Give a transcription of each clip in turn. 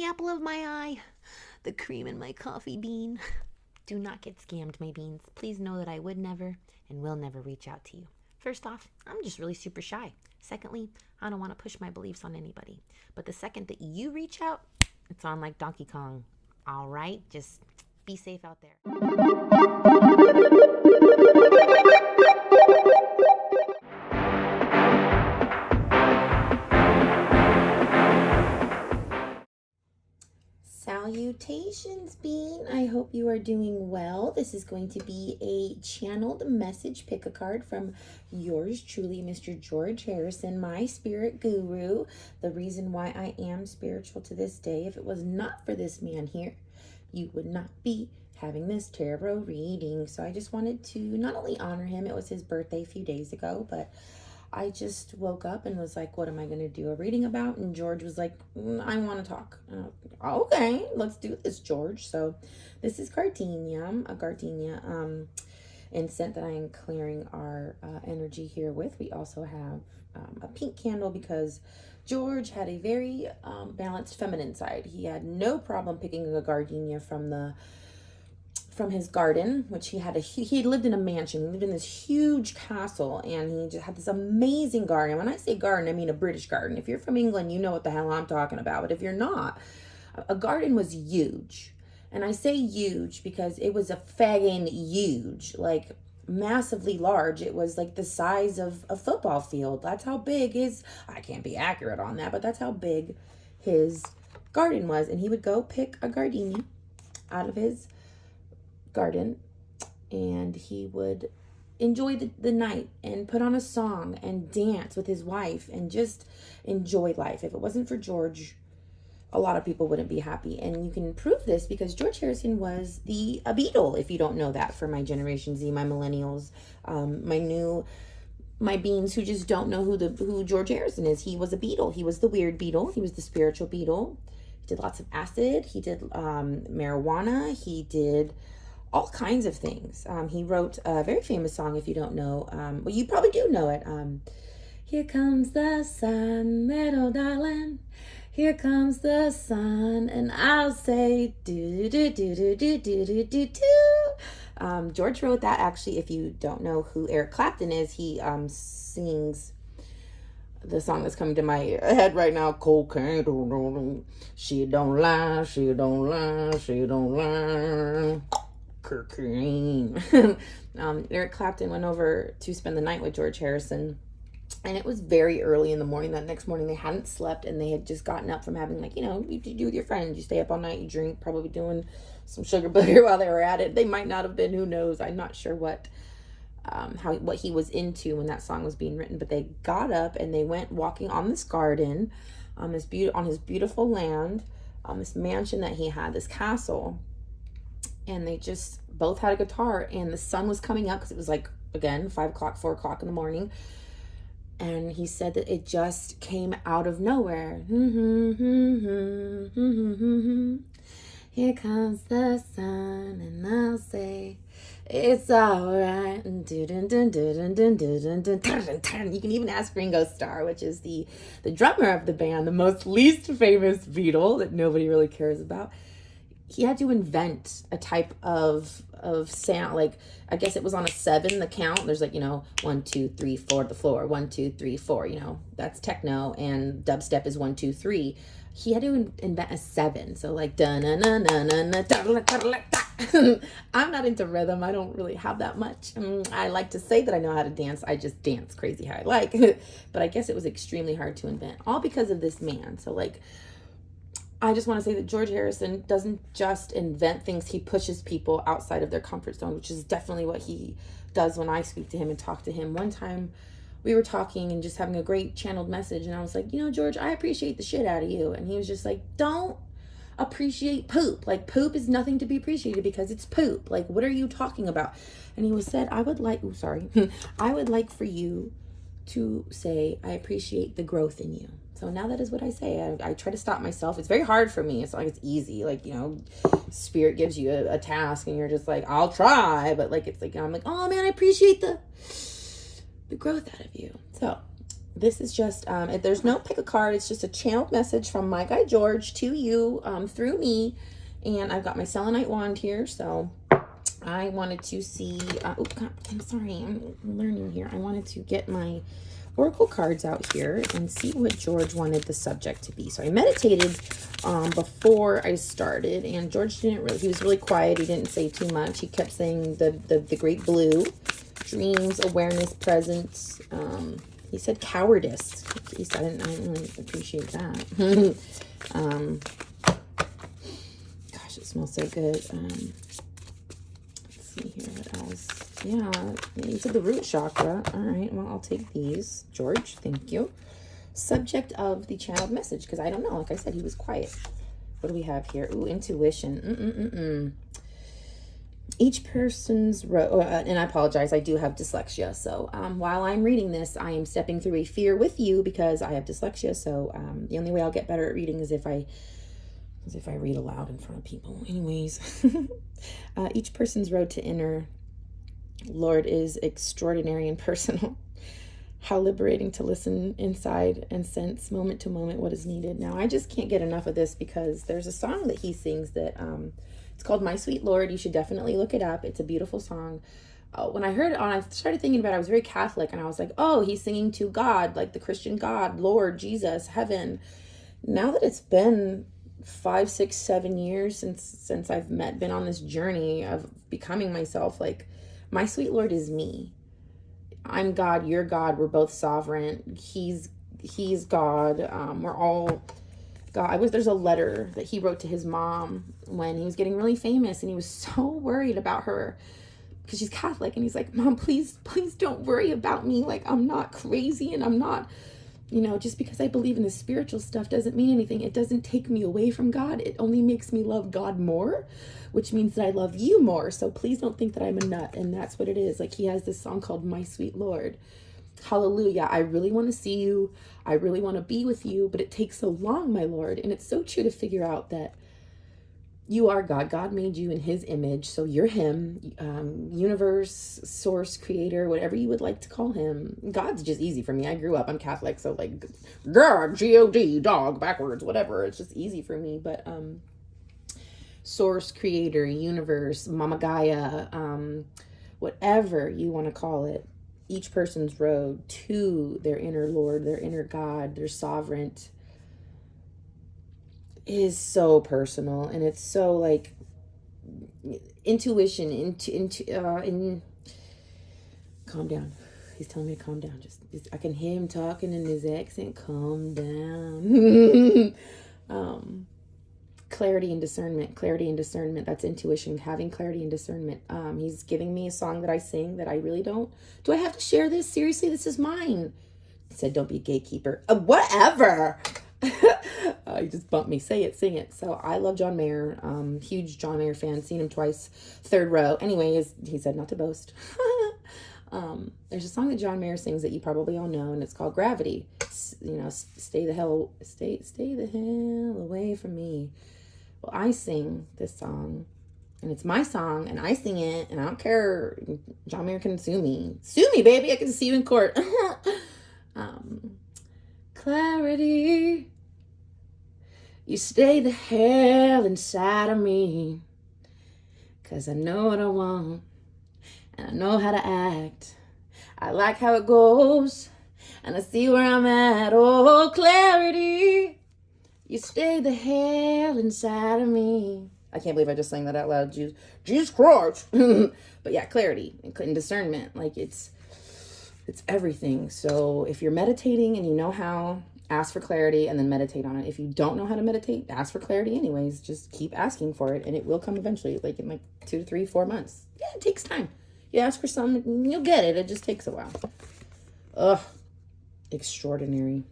the apple of my eye, the cream in my coffee bean. Do not get scammed, my beans. Please know that I would never and will never reach out to you. First off, I'm just really super shy. Secondly, I don't want to push my beliefs on anybody. But the second that you reach out, it's on like Donkey Kong. All right? Just be safe out there. Salutations, Bean. I hope you are doing well. This is going to be a channeled message pick-a-card from yours truly, Mr. George Harrison, my spirit guru. The reason why I am spiritual to this day, if it was not for this man here, you would not be having this tarot reading. So I just wanted to not only honor him, it was his birthday a few days ago, but I just woke up and was like, what am I going to do a reading about? And George was like, I want to talk. And I was like, okay, let's do this, George. So this is a gardenia incense that I am clearing our energy here with. We also have a pink candle because George had a very balanced feminine side. He had no problem picking a gardenia from his garden, which he lived in a mansion. He lived in this huge castle, and he just had this amazing garden. When I say garden, I mean a British garden. If you're from England, you know what the hell I'm talking about. But if you're not, a garden was huge. And I say huge because it was a fagging huge, like massively large. It was like the size of a football field. That's how big I can't be accurate on that, but that's how big his garden was. And he would go pick a gardenia out of his garden, and he would enjoy the night and put on a song and dance with his wife and just enjoy life. If it wasn't for George, a lot of people wouldn't be happy. And you can prove this because George Harrison was a Beatle, if you don't know that, for my Generation Z, my millennials, my beans who just don't know who George Harrison is. He was a Beatle. He was the weird Beatle. He was the spiritual Beatle. He did lots of acid. He did marijuana. He did all kinds of things. He wrote a very famous song, if you don't know. Well, you probably do know it. Here comes the sun, little darling. Here comes the sun, and I'll say do do do do do do do do do. George wrote that. Actually, if you don't know who Eric Clapton is, he sings the song that's coming to my head right now, cocaine. She don't lie, she don't lie, she don't lie. Cocaine. Eric Clapton went over to spend the night with George Harrison, and it was very early in the morning. That next morning they hadn't slept, and they had just gotten up from having, like, you do with your friends. You stay up all night, you drink, probably doing some sugar butter while they were at it. They might not have been, who knows. I'm not sure what he was into when that song was being written, but they got up and they went walking on this garden, on his beautiful land, on this mansion that he had, this castle. And they just both had a guitar, and the sun was coming up because it was like, again, 5 o'clock, 4 o'clock in the morning. And he said that it just came out of nowhere. Here comes the sun, and I'll say it's all right. You can even ask Ringo Starr, which is the drummer of the band, the most least famous Beatle that nobody really cares about. He had to invent a type of sound. Like, I guess it was on a 7, the count. There's like, 1, 2, 3, 4, the floor, 1, 2, 3, 4, that's techno, and dubstep is 1, 2, 3. He had to invent a 7. So like, I'm not into rhythm. I don't really have that much. I like to say that I know how to dance. I just dance crazy how I like. But I guess it was extremely hard to invent, all because of this man. So like, I just want to say that George Harrison doesn't just invent things. He pushes people outside of their comfort zone, which is definitely what he does when I speak to him and talk to him. One time we were talking and just having a great channeled message, and I was like, George, I appreciate the shit out of you. And he was just like, don't appreciate poop. Like, poop is nothing to be appreciated because it's poop. Like, what are you talking about? And he said, I would like for you to say, I appreciate the growth in you. So now that is what I say. I try to stop myself. It's very hard for me. It's not like it's easy. Like, spirit gives you a task and you're just like, I'll try. But like, it's like, I'm like, oh man, I appreciate the growth out of you. So this is just, there's no pick a card. It's just a channeled message from my guy George to you through me. And I've got my selenite wand here. So I wanted to see, oh, God, I'm sorry, I'm learning here. I wanted to get my oracle cards out here and see what George wanted the subject to be. So I meditated before I started, and George didn't really, he was really quiet. He didn't say too much. He kept saying the great blue, dreams, awareness, presence. He said cowardice. He said, I didn't really appreciate that. Gosh, it smells so good. Let's see here, what else? Yeah, he said the root chakra. All right, well, I'll take these. George, thank you. Subject of the channeled message, because I don't know. Like I said, he was quiet. What do we have here? Ooh, intuition. Each person's and I apologize, I do have dyslexia. So while I'm reading this, I am stepping through a fear with you because I have dyslexia. So the only way I'll get better at reading is if I read aloud in front of people. Anyways, each person's road to inner Lord is extraordinary and personal. How liberating to listen inside and sense moment to moment what is needed. Now, I just can't get enough of this because there's a song that he sings that it's called My Sweet Lord. You should definitely look it up. It's a beautiful song. When I heard it, I started thinking about it. I was very Catholic, and I was like, oh, he's singing to God, like the Christian God, Lord, Jesus, heaven. Now that it's been 5, 6, 7 years since I've been on this journey of becoming myself, like, my sweet Lord is me. I'm God, you're God, we're both sovereign. He's God. We're all God. There's a letter that he wrote to his mom when he was getting really famous, and he was so worried about her because she's Catholic, and he's like, Mom, please don't worry about me. Like, I'm not crazy, and I'm not, just because I believe in the spiritual stuff doesn't mean anything. It doesn't take me away from God. It only makes me love God more, which means that I love you more. So please don't think that I'm a nut. And that's what it is. Like, he has this song called My Sweet Lord. Hallelujah. I really want to see you. I really want to be with you, but it takes so long, my Lord. And it's so true to figure out that you are God. God made you in his image. So you're him, universe, source, creator, whatever you would like to call him. God's just easy for me. I grew up, I'm Catholic. So like God, G-O-D, dog, backwards, whatever. It's just easy for me. But source, creator, universe, Mama Gaia, whatever you want to call it. Each person's road to their inner Lord, their inner God, their sovereign is so personal, and it's so like intuition calm down. He's telling me to calm down. Just I can hear him talking in his accent. Calm down. Clarity and discernment. That's intuition, having clarity and discernment. He's giving me a song that I sing that I really don't. Do I have to share this? Seriously, this is mine. He said, don't be a gatekeeper. Whatever. You just bumped me. Say it, sing it. So I love John Mayer. Huge John Mayer fan. Seen him twice. Third row. Anyways, he said not to boast. There's a song that John Mayer sings that you probably all know, and it's called Gravity. Stay the hell away from me. Well, I sing this song, and it's my song, and I sing it, and I don't care. John Mayer can sue me. Sue me, baby. I can see you in court. Clarity. You stay the hell inside of me, 'cause I know what I want, and I know how to act. I like how it goes, and I see where I'm at. Oh, clarity. You stay the hell inside of me. I can't believe I just sang that out loud. Jesus Christ. But yeah, clarity and discernment. Like, it's everything. So if you're meditating and you know how, ask for clarity and then meditate on it. If you don't know how to meditate, ask for clarity anyways. Just keep asking for it, and it will come eventually, like in 2 to 3, 4 months. Yeah, it takes time. You ask for something, and you'll get it. It just takes a while. Ugh. Extraordinary.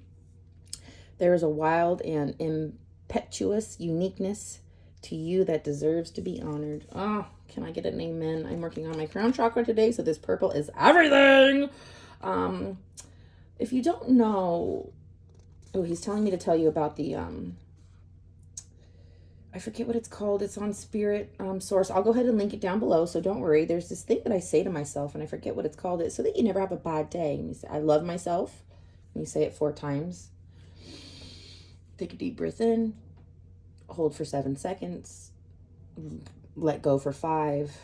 There is a wild and impetuous uniqueness to you that deserves to be honored. Oh, can I get an amen? I'm working on my crown chakra today, so this purple is everything. If you don't know, he's telling me to tell you about the, I forget what it's called. It's on Spirit Source. I'll go ahead and link it down below, so don't worry. There's this thing that I say to myself, and I forget what it's called, so that you never have a bad day. And you say, I love myself. You say it 4 times. Take a deep breath in, hold for 7 seconds, let go for 5,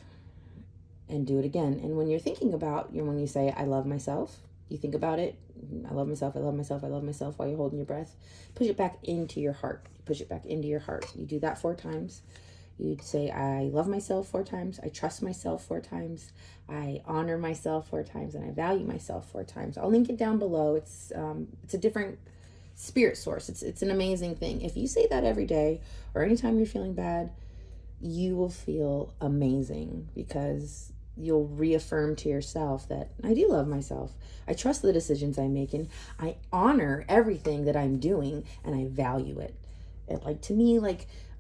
and do it again. And when you're thinking about, when you say, I love myself, you think about it, I love myself, I love myself, I love myself, while you're holding your breath. Push it back into your heart. Push it back into your heart. You do that 4 times. You'd say, I love myself 4 times. I trust myself 4 times. I honor myself 4 times. And I value myself 4 times. I'll link it down below. It's a different spirit source. It's an amazing thing. If you say that every day or anytime you're feeling bad, you will feel amazing, because you'll reaffirm to yourself that I do love myself. I trust the decisions I'm making. I honor everything that I'm doing, and I value it. And to me,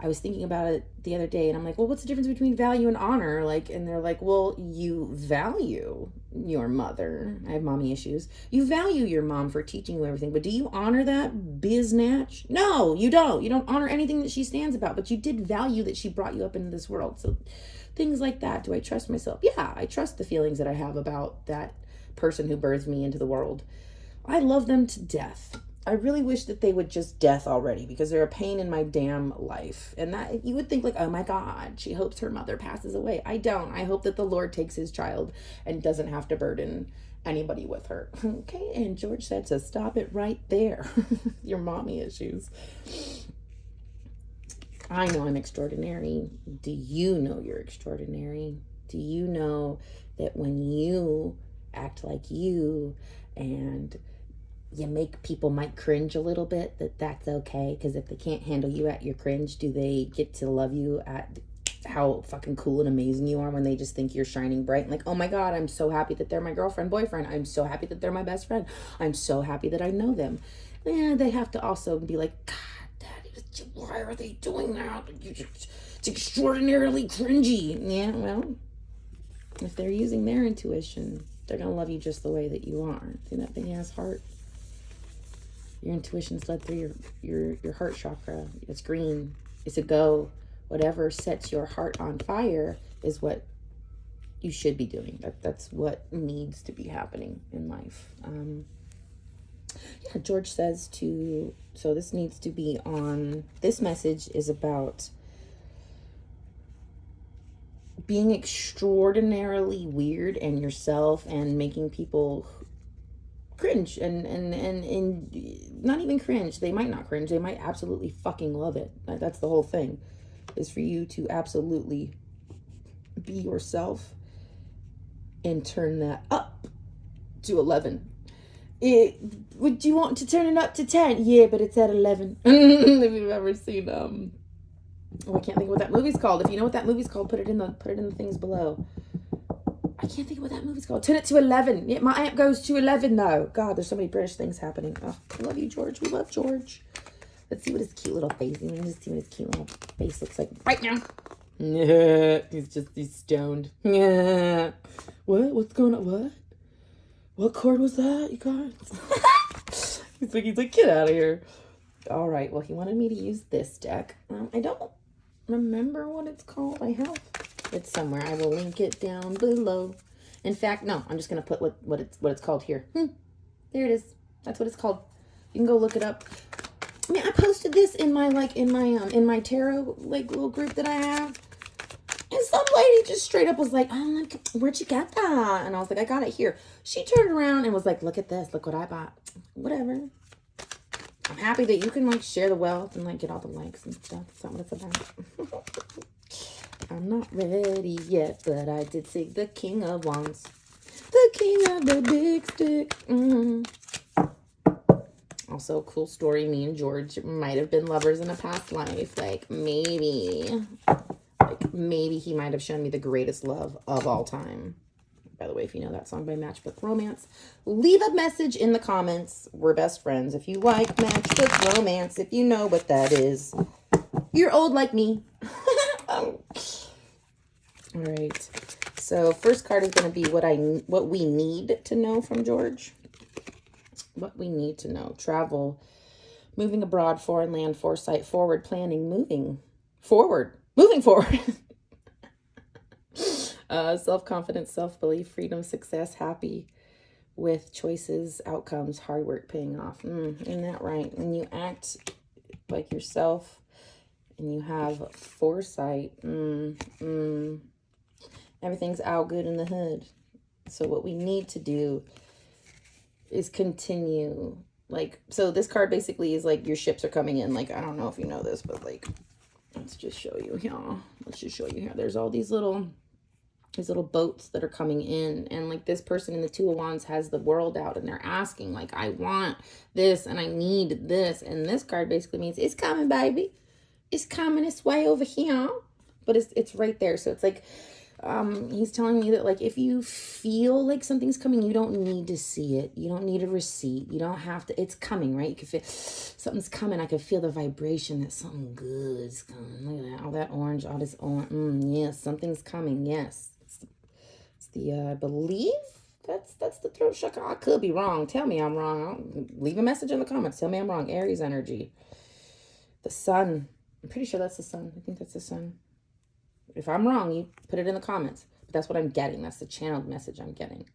I was thinking about it the other day, and I'm like, well, what's the difference between value and honor? And they're like, well, you value your mother. I have mommy issues. You value your mom for teaching you everything, but do you honor that biznatch? No, you don't. You don't honor anything that she stands about, but you did value that she brought you up into this world. So things like that. Do I trust myself? Yeah, I trust the feelings that I have about that person who birthed me into the world. I love them to death. I really wish that they would just death already, because they're a pain in my damn life. And that you would think oh my God, she hopes her mother passes away. I don't. I hope that the Lord takes his child and doesn't have to burden anybody with her. Okay. And George said to stop it right there. Your mommy issues. I know I'm extraordinary. Do you know you're extraordinary? Do you know that when you act like you and you make people might cringe a little bit, that's okay? Because if they can't handle you at your cringe, do they get to love you at how fucking cool and amazing you are when they just think you're shining bright? And oh my God, I'm so happy that they're my girlfriend, boyfriend. I'm so happy that they're my best friend. I'm so happy that I know them. Yeah, they have to also be like, God, Daddy, why are they doing that? It's extraordinarily cringy. Yeah, well, if they're using their intuition, they're going to love you just the way that you are. See that big ass heart? Your intuition's led through your heart chakra. It's green. It's a go. Whatever sets your heart on fire is what you should be doing. That's what needs to be happening in life. Yeah, George says so this needs to be on, this message is about being extraordinarily weird and yourself and making people cringe and not even cringe. They might not cringe. They might absolutely fucking love it. That's the whole thing, is for you to absolutely be yourself and turn that up to 11. Would you want to turn it up to 10? Yeah, but it's at 11. If you've ever seen I can't think of what that movie's called. If you know what that movie's called, put it in the things below. I can't think of what that movie's called. Turn it to 11. Yeah, my amp goes to 11 though. God, there's so many British things happening. Oh, I love you, George. We love George. Let's see what his cute little face. Let me just see what his cute little face looks like right now. He's stoned. What's going on? What chord was that, you guys? he's like, get out of here. All right. Well, he wanted me to use this deck. I don't remember what it's called. I have it somewhere. I will link it down below. In fact, no, I'm just gonna put what it's called here. There it is. That's what it's called. You can go look it up. I mean, I posted this in my in my tarot little group that I have. And some lady just straight up was like, oh, where'd you get that? And I was like, I got it here. She turned around and was like, look at this. Look what I bought. Whatever. I'm happy that you can share the wealth and get all the likes and stuff. That's not what it's about. I'm not ready yet, but I did see the King of Wands. The King of the Big Stick. Also, cool story. Me and George might have been lovers in a past life. Maybe he might have shown me the greatest love of all time. By the way, if you know that song by Matchbook Romance, leave a message in the comments. We're best friends. If you like Matchbook Romance, if you know what that is, you're old like me. All right. So first card is going to be what we need to know from George. What we need to know: travel, moving abroad, foreign land, foresight, forward planning, moving forward. Self-confidence, self-belief, freedom, success, happy, with choices, outcomes, hard work paying off. Isn't that right? When you act like yourself and you have foresight, everything's out good in the hood. So what we need to do is continue. Like, so this card basically is like your ships are coming in. Like, I don't know if you know this, but like, let's just show you here. Let's just show you here. There's all these little boats that are coming in, and like this person in the Two of Wands has the world out, and they're asking like, I want this and I need this, and this card basically means it's coming, baby. It's coming. It's way over here, but it's right there. So it's like, he's telling me that like if you feel like something's coming, you don't need to see it. You don't need a receipt. You don't have to. It's coming, right? You can feel something's coming. I can feel the vibration that something good is coming. Look at that. All that orange. All this orange. Yes, something's coming. Yes. It's the I believe that's the throat chakra. I could be wrong. Tell me I'm wrong. Leave a message in the comments. Tell me I'm wrong. Aries energy. The sun. I'm pretty sure that's the sun. I think that's the sun. If I'm wrong, you put it in the comments. But that's what I'm getting. That's the channeled message I'm getting.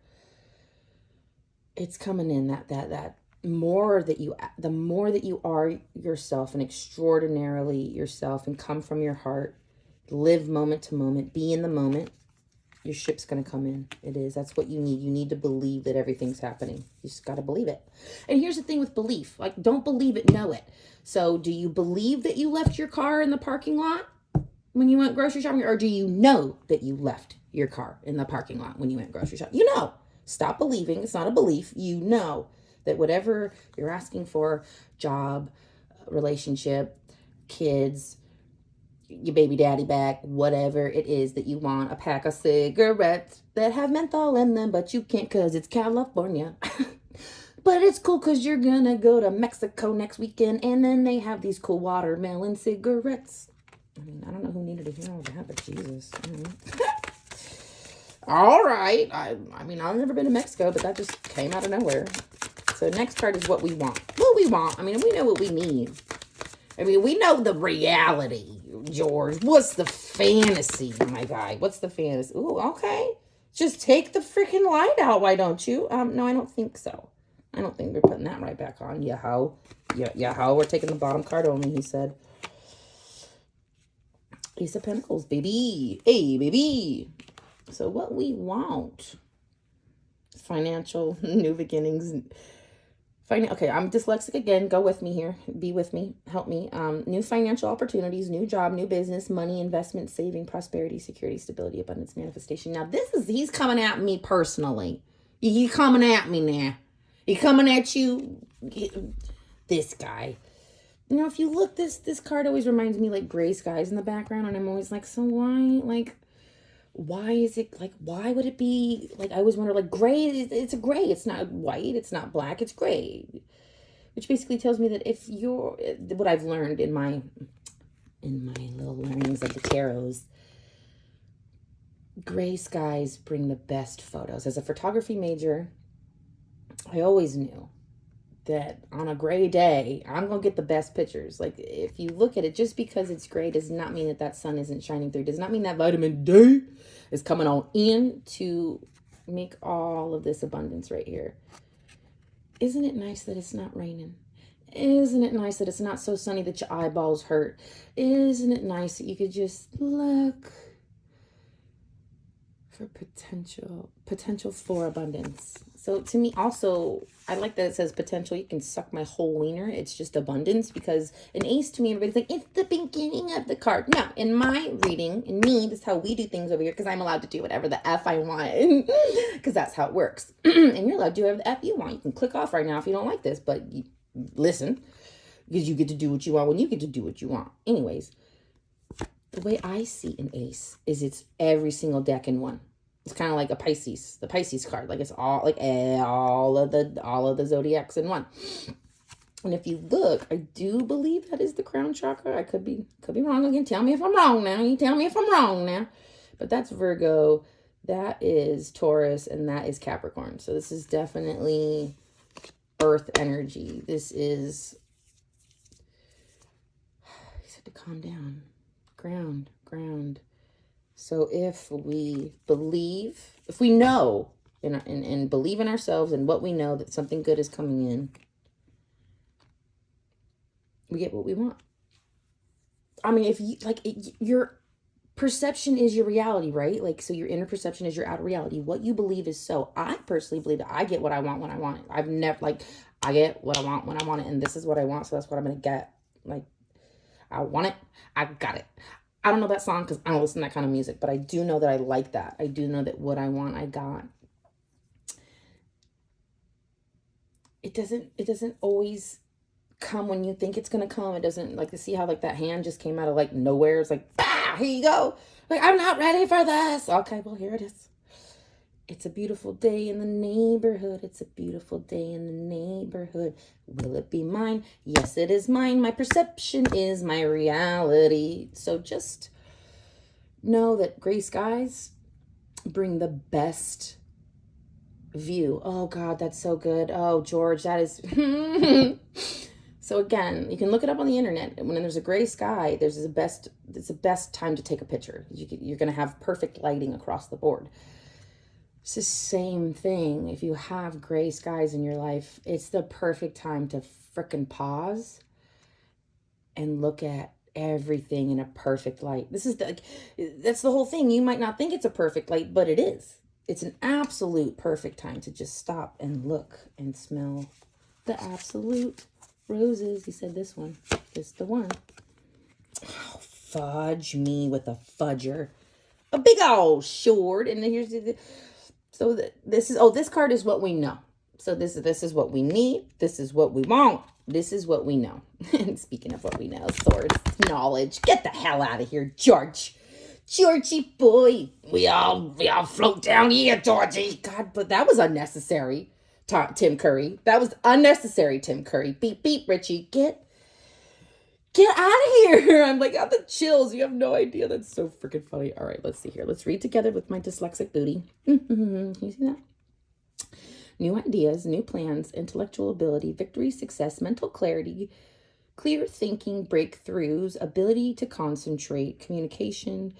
It's coming in that more that you, the more that you are yourself and extraordinarily yourself and come from your heart, live moment to moment, be in the moment, your ship's going to come in. It is. That's what you need. You need to believe that everything's happening. You just got to believe it. And here's the thing with belief. Like, don't believe it, know it. So do you believe that you left your car in the parking lot when you went grocery shopping? Or do you know that you left your car in the parking lot when you went grocery shopping? You know. Stop believing. It's not a belief. You know that whatever you're asking for, job, relationship, kids, your baby daddy back, whatever it is that you want, a pack of cigarettes that have menthol in them, but you can't because it's California. But it's cool because you're going to go to Mexico next weekend, and then they have these cool watermelon cigarettes. I mean, I don't know who needed to hear all that, but Jesus. All right. I mean, I've never been to Mexico, but that just came out of nowhere. So next card is what we want. What we want. I mean, we know what we need. I mean, we know the reality, George. What's the fantasy, my guy? What's the fantasy? Ooh, okay. Just take the freaking light out, why don't you? No, I don't think so. I don't think we're putting that right back on. Yahoo. Yahoo, we're taking the bottom card only, he said. Ace of Pentacles, baby. Hey, baby. So what we want. Financial, new beginnings. Okay, I'm dyslexic again. Go with me here. Be with me. Help me. New financial opportunities, new job, new business, money, investment, saving, prosperity, security, stability, abundance, manifestation. Now, he's coming at me personally. He's coming at me now. He's coming at you. This guy. You know, if you look, this card always reminds me like gray skies in the background. And I'm always like, so why is it like, why would it be like, I always wonder like gray, it's a gray, it's not white, it's not black, it's gray, which basically tells me that if you're, what I've learned in my little learnings of the tarots, gray skies bring the best photos. As a photography major, I always knew that on a gray day, I'm going to get the best pictures. Like, if you look at it, just because it's gray does not mean that sun isn't shining through. Does not mean that vitamin D is coming on in to make all of this abundance right here. Isn't it nice that it's not raining? Isn't it nice that it's not so sunny that your eyeballs hurt? Isn't it nice that you could just look for potential for abundance? So to me also, I like that it says potential. You can suck my whole wiener. It's just abundance, because an ace to me, everybody's like, it's the beginning of the card. No, in my reading, in me, this is how we do things over here, because I'm allowed to do whatever the F I want, because that's how it works. And you're allowed to do whatever the F you want. You can click off right now if you don't like this, but you, listen, because you get to do what you want when you get to do what you want. Anyways, the way I see an ace is it's every single deck in one. It's kind of like a Pisces, the Pisces card. Like, it's all like all of the zodiacs in one. And if you look, I do believe that is the crown chakra. I could be wrong again. Tell me if I'm wrong now. You tell me if I'm wrong now. But that's Virgo, that is Taurus, and that is Capricorn. So this is definitely earth energy. This is, he said to calm down. Ground. So if we believe, if we know and believe in ourselves and what we know that something good is coming in, we get what we want. I mean, if you like your perception is your reality, right? Like, so your inner perception is your outer reality. What you believe is so. I personally believe that I get what I want when I want it. I've never, like, I get what I want when I want it, and this is what I want, so that's what I'm gonna get. Like, I want it, I got it. I don't know that song because I don't listen to that kind of music, but I do know that I like that. I do know that what I want, I got. It doesn't always come when you think it's gonna come. It doesn't, like, to see how, like, that hand just came out of, like, nowhere. It's like, ah, here you go. Like, I'm not ready for this. Okay, well, here it is. It's a beautiful day in the neighborhood. It's a beautiful day in the neighborhood. Will it be mine? Yes, it is mine. My perception is my reality. So just know that gray skies bring the best view. Oh, God, that's so good. Oh, George, that is... So again, you can look it up on the internet. When there's a gray sky, it's the best time to take a picture. You're going to have perfect lighting across the board. It's the same thing. If you have gray skies in your life, it's the perfect time to frickin' pause and look at everything in a perfect light. That's the whole thing. You might not think it's a perfect light, but it is. It's an absolute perfect time to just stop and look and smell the absolute roses. He said this one. This is the one. Oh, fudge me with a fudger. A big old short. And here's this card is what we know. So this is what we need. This is what we want. This is what we know. And speaking of what we know, swords, knowledge. Get the hell out of here, George. Georgie boy. We all float down here, Georgie. God, but that was unnecessary. Tim Curry. That was unnecessary, Tim Curry. Beep, beep, Richie. Get out of here. I'm like, got the chills. You have no idea. That's so freaking funny. All right, let's see here. Let's read together with my dyslexic booty. Can you see that? New ideas, new plans, intellectual ability, victory, success, mental clarity, clear thinking, breakthroughs, ability to concentrate, communication,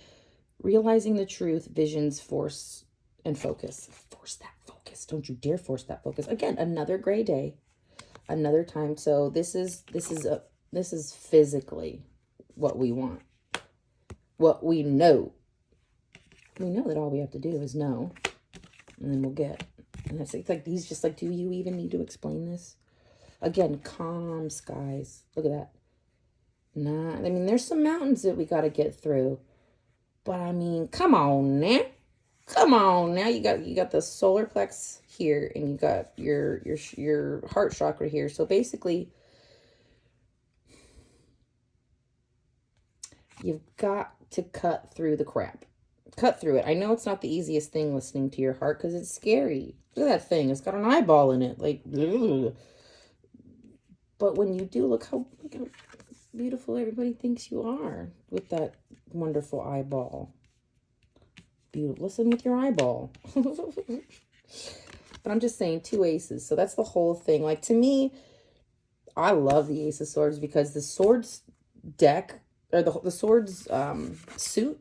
realizing the truth, visions, force, and focus. Force that focus. Don't you dare force that focus. Again, another gray day, another time. So this is physically what we want, what we know. We know that all we have to do is know, and then we'll get. And it's like he's just like, do you even need to explain this? Again, calm skies. Look at that. Nah, I mean, there's some mountains that we got to get through, but I mean, come on now. Come on now. You got the solar plex here, and you got your heart chakra here. So basically, you've got to cut through the crap. Cut through it. I know it's not the easiest thing listening to your heart because it's scary. Look at that thing. It's got an eyeball in it. Like, ugh. But when you do, look how beautiful everybody thinks you are with that wonderful eyeball. Beautiful. Listen with your eyeball. But I'm just saying, 2 aces. So that's the whole thing. Like, to me, I love the Ace of Swords because the swords deck, or the swords suit,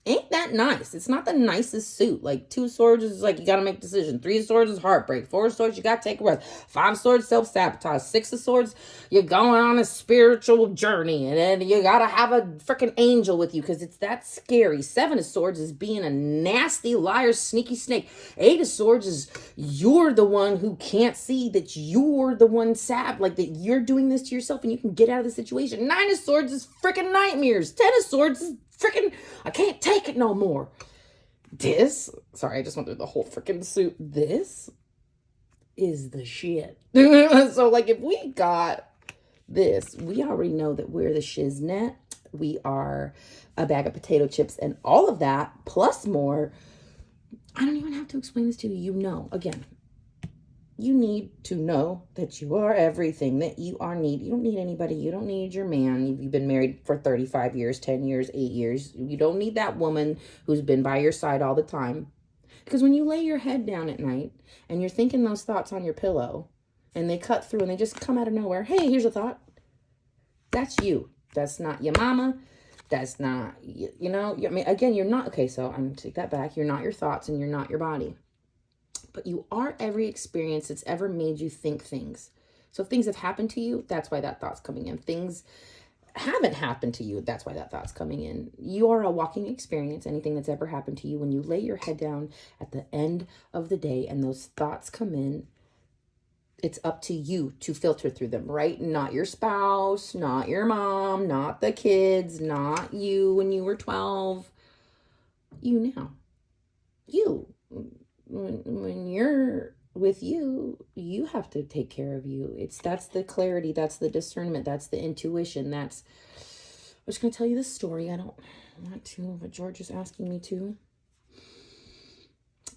ain't that nice. It's not the nicest suit. Like, 2 swords is like, you got to make a decision. 3 swords is heartbreak. 4 swords, you got to take a rest. 5 swords, self-sabotage. 6 of swords, you're going on a spiritual journey. And then you got to have a freaking angel with you because it's that scary. 7 of swords is being a nasty liar, sneaky snake. 8 of swords is you're the one who can't see that you're the one like that you're doing this to yourself and you can get out of the situation. 9 of swords is freaking nightmares. 10 of swords is freaking, I can't take it no more. Sorry, I just went through the whole freaking suit. This is the shit. So, like, if we got this, we already know that we're the shiznit. We are a bag of potato chips and all of that, plus more. I don't even have to explain this to you. You know, again, you need to know that you are everything that you are need. You don't need anybody. You don't need your man. You've been married for 35 years, 10 years, 8 years. You don't need that woman who's been by your side all the time. Because when you lay your head down at night and you're thinking those thoughts on your pillow and they cut through and they just come out of nowhere. Hey, here's a thought. That's you. That's not your mama. That's not, I mean, again, you're not, okay, so I'm going to take that back. You're not your thoughts and you're not your body. but you are every experience that's ever made you think things. So if things have happened to you, that's why that thought's coming in. Things haven't happened to you, that's why that thought's coming in. You are a walking experience. Anything that's ever happened to you, when you lay your head down at the end of the day and those thoughts come in, it's up to you to filter through them, right? Not your spouse, not your mom, not the kids, not you when you were 12. You now. You. When you're with you, you have to take care of you. That's the clarity, that's the discernment, that's the intuition. I'm just going to tell you this story. I don't want to, but George is asking me to.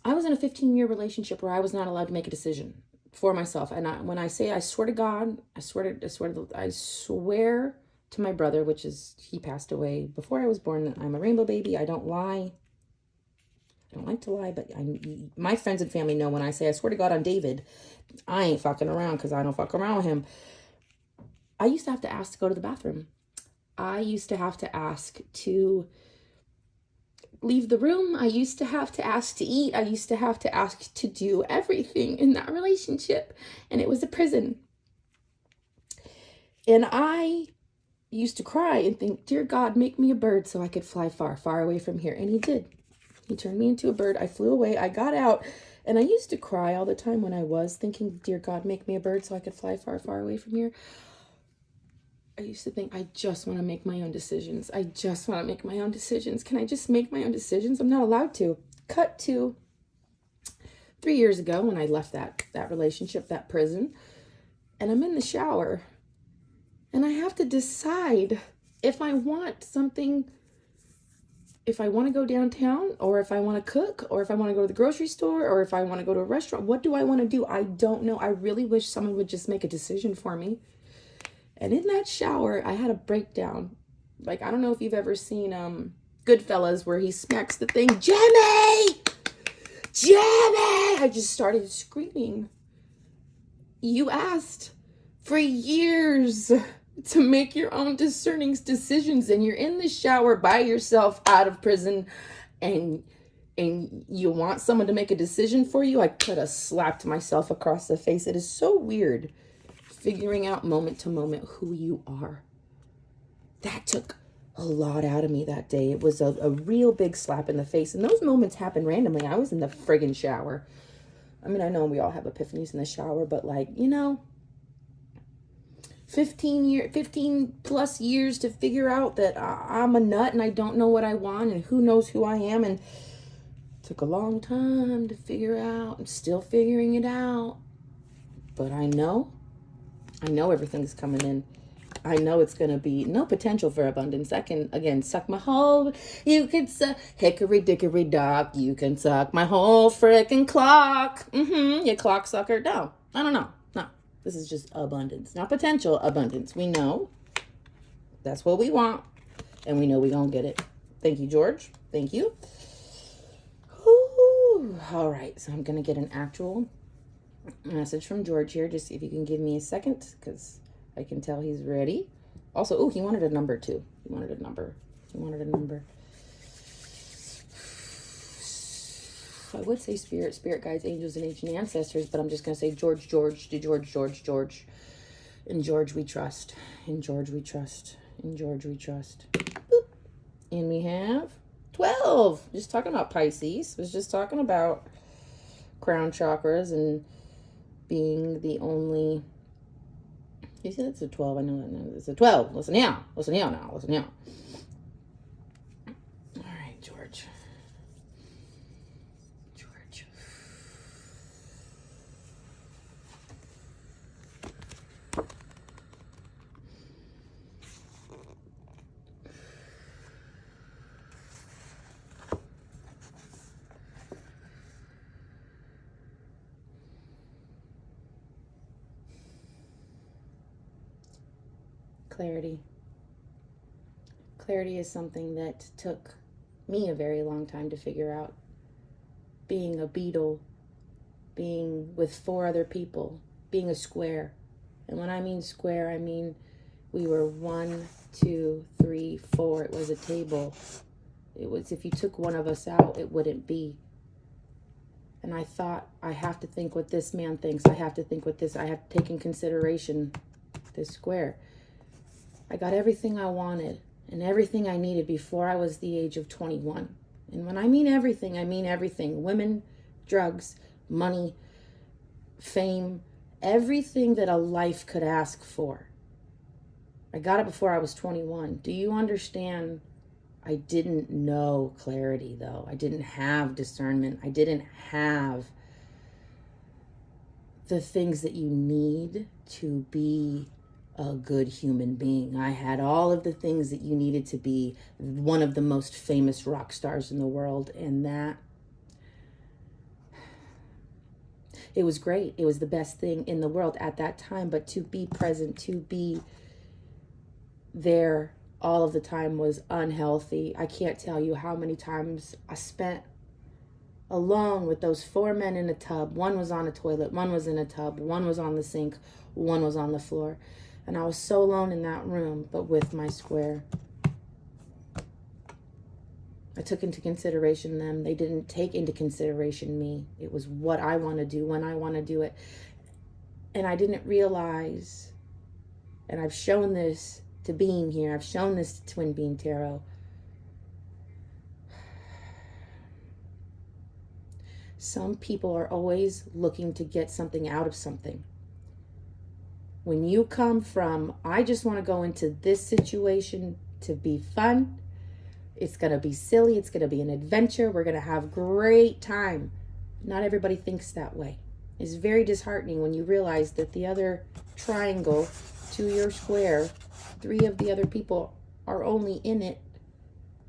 I was in a 15-year relationship where I was not allowed to make a decision for myself. And when I say I swear to God, I swear to my brother, which is, he passed away before I was born. I'm a rainbow baby. I don't lie. I don't like to lie, but my friends and family know when I say I swear to God on David, I ain't fucking around, because I don't fuck around with him. I used to have to ask to go to the bathroom. I used to have to ask to leave the room. I used to have to ask to eat. I used to have to ask to do everything in that relationship. And it was a prison. And I used to cry and think, dear God, make me a bird so I could fly far, far away from here. And he did. He turned me into a bird. I flew away. I got out. And I used to cry all the time when I was thinking, dear God, make me a bird so I could fly far, far away from here. I used to think, I just want to make my own decisions. I just want to make my own decisions. Can I just make my own decisions? I'm not allowed to. Cut to 3 years ago when I left that relationship, that prison. And I'm in the shower. And I have to decide if I want something, if I want to go downtown, or if I want to cook, or if I want to go to the grocery store, or if I want to go to a restaurant. What do I want to do? I don't know. I really wish someone would just make a decision for me. And in that shower, I had a breakdown. Like, I don't know if you've ever seen Goodfellas, where he smacks the thing, Jimmy! Jimmy! I just started screaming. You asked for years to make your own discerning decisions, and you're in the shower by yourself out of prison, and you want someone to make a decision for you. I could have slapped myself across the face. It is so weird figuring out moment to moment who you are. That took a lot out of me that day. It was a real big slap in the face. And those moments happen randomly. I was in the friggin' shower. I mean, I know we all have epiphanies in the shower, but 15 plus years to figure out that I'm a nut and I don't know what I want and who knows who I am. And it took a long time to figure out. I'm still figuring it out. But I know everything's coming in. I know it's going to be no potential for abundance. I can, again, suck my whole, you can suck, hickory dickory dock, you can suck my whole frickin' clock. You clock sucker. No, I don't know. No, this is just abundance, not potential abundance. We know that's what we want, and we know we gonna get it. Thank you, George. Thank you. Ooh, all right, so I'm going to get an actual message from George here. Just see if you can give me a second, because I can tell he's ready. Also, he wanted a number too. He wanted a number. I would say spirit guides, angels, and ancient ancestors, but I'm just going to say George, to George. In George we trust. In George we trust. Boop. And we have 12. Just talking about Pisces. Was just talking about crown chakras and being the only. You said it's a 12. I know that. It's a 12. Listen here now. All right, George. Clarity is something that took me a very long time to figure out. Being a beetle, being with 4 other people, being a square. And when I mean square, I mean we were 1, 2, 3, 4. It was a table. It was, if you took one of us out, it wouldn't be. And I thought, I have to think what this man thinks. I have to think what this, I have to take in consideration this square. I got everything I wanted and everything I needed before I was the age of 21. And when I mean everything, I mean everything. Women, drugs, money, fame, everything that a life could ask for. I got it before I was 21. Do you understand? I didn't know clarity, though. I didn't have discernment. I didn't have the things that you need to be a good human being. I had all of the things that you needed to be one of the most famous rock stars in the world, and that it was great. It was the best thing in the world at that time, but to be present, to be there all of the time was unhealthy. I can't tell you how many times I spent alone with those 4 men in a tub. One was on a toilet, one was in a tub, one was on the sink, one was on the floor. And I was so alone in that room, but with my square. I took into consideration them. They didn't take into consideration me. It was what I want to do, when I want to do it. And I didn't realize, and I've shown this to Bean here, I've shown this to Twin Bean Tarot. Some people are always looking to get something out of something. When you come from, I just want to go into this situation to be fun, it's going to be silly, it's going to be an adventure, we're going to have great time. Not everybody thinks that way. It's very disheartening when you realize that the other triangle to your square, 3 of the other people are only in it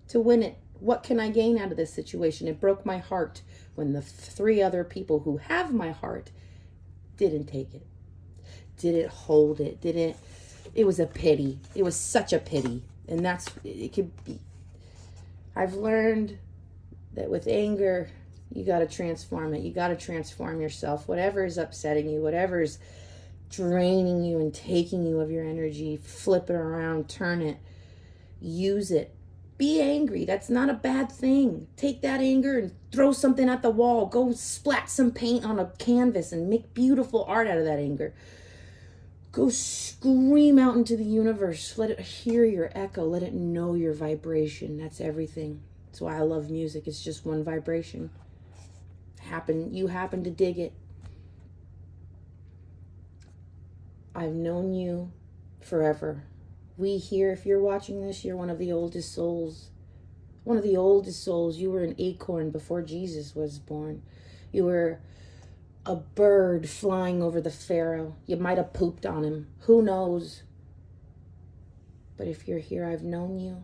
to win it. What can I gain out of this situation? It broke my heart when the 3 other people who have my heart didn't take it, didn't hold it, didn't. It was a pity. It was such a pity. And that's, it could be. I've learned that with anger, you got to transform it. You got to transform yourself. Whatever is upsetting you, whatever is draining you and taking you of your energy, flip it around, turn it, use it. Be angry. That's not a bad thing. Take that anger and throw something at the wall. Go splat some paint on a canvas and make beautiful art out of that anger. Go scream out into the universe. Let it hear your echo. Let it know your vibration. That's everything. That's why I love music. It's just one vibration. You happen to dig it. I've known you forever. We here, if you're watching this, you're one of the oldest souls. One of the oldest souls. You were an acorn before Jesus was born. You were a bird flying over the Pharaoh. You might have pooped on him. Who knows? But if you're here, I've known you.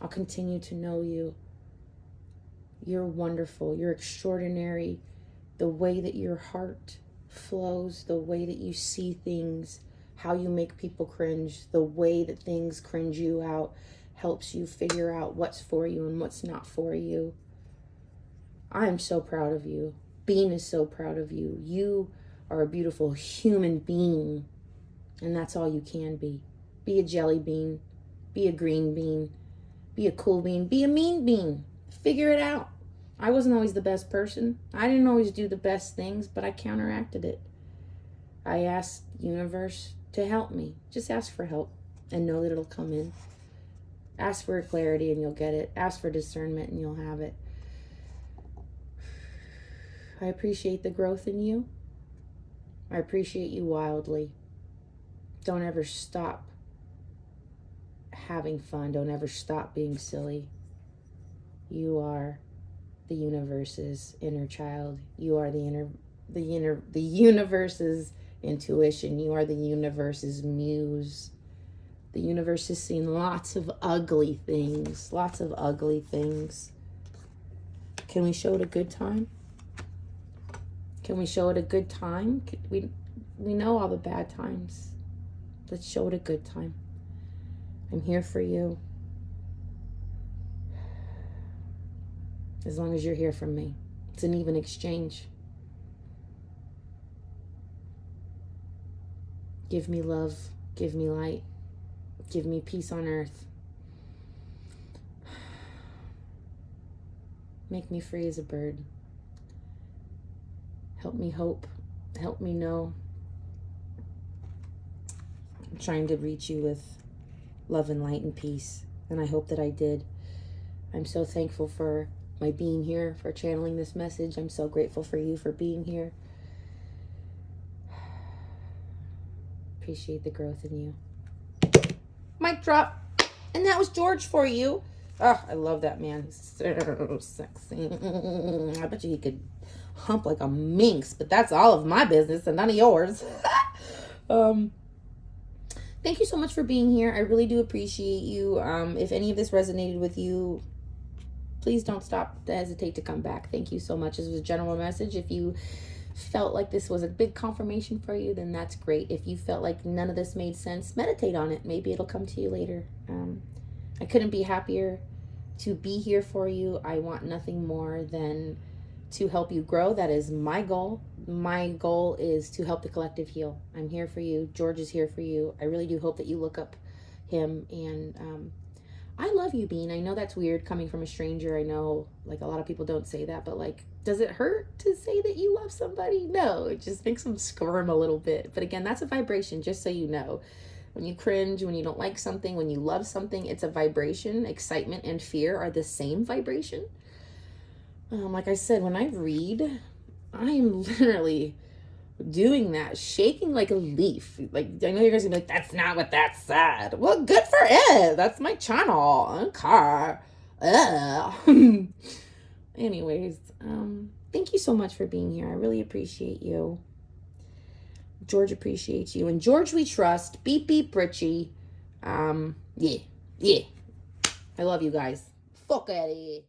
I'll continue to know you. You're wonderful. You're extraordinary. The way that your heart flows, the way that you see things, how you make people cringe, the way that things cringe you out, helps you figure out what's for you and what's not for you. I am so proud of you. Bean is so proud of you. You are a beautiful human being, and that's all you can be. Be a jelly bean. Be a green bean. Be a cool bean. Be a mean bean. Figure it out. I wasn't always the best person. I didn't always do the best things, but I counteracted it. I asked the universe to help me. Just ask for help and know that it'll come in. Ask for clarity and you'll get it. Ask for discernment and you'll have it. I appreciate the growth in you. I appreciate you wildly. Don't ever stop having fun. Don't ever stop being silly. You are the universe's inner child. You are the universe's intuition. You are the universe's muse. The universe has seen lots of ugly things. Lots of ugly things. Can we show it a good time? Can we show it a good time? We know all the bad times. Let's show it a good time. I'm here for you. As long as you're here for me. It's an even exchange. Give me love. Give me light. Give me peace on earth. Make me free as a bird. Help me hope. Help me know. I'm trying to reach you with love and light and peace. And I hope that I did. I'm so thankful for my being here, for channeling this message. I'm so grateful for you for being here. Appreciate the growth in you. Mic drop. And that was George for you. Oh, I love that man. He's so sexy. I bet you he could hump like a minx, but that's all of my business and none of yours. Thank you so much for being here. I really do appreciate you. If any of this resonated with you, please don't stop to hesitate to come back. Thank you so much. This was a general message. If you felt like this was a big confirmation for you, then that's great. If you felt like none of this made sense, meditate on it. Maybe it'll come to you later. I couldn't be happier to be here for you. I want nothing more than to help you grow. That is my goal. My goal is to help the collective heal. I'm here for you. George is here for you. I really do hope that you look up him. And I love you, Bean. I know that's weird coming from a stranger. I know like a lot of people don't say that, but like, does it hurt to say that you love somebody? No, it just makes them squirm a little bit. But again, that's a vibration, just so you know. When you cringe, when you don't like something, when you love something, it's a vibration. Excitement and fear are the same vibration. Like I said, when I read, I am literally doing that, shaking like a leaf. Like, I know you guys are gonna be like, that's not what that said. Well, good for it. That's my channel. Okay. Anyways, thank you so much for being here. I really appreciate you. George appreciates you. And George we trust. Beep, beep, Richie. Yeah. I love you guys. Fuck out of here.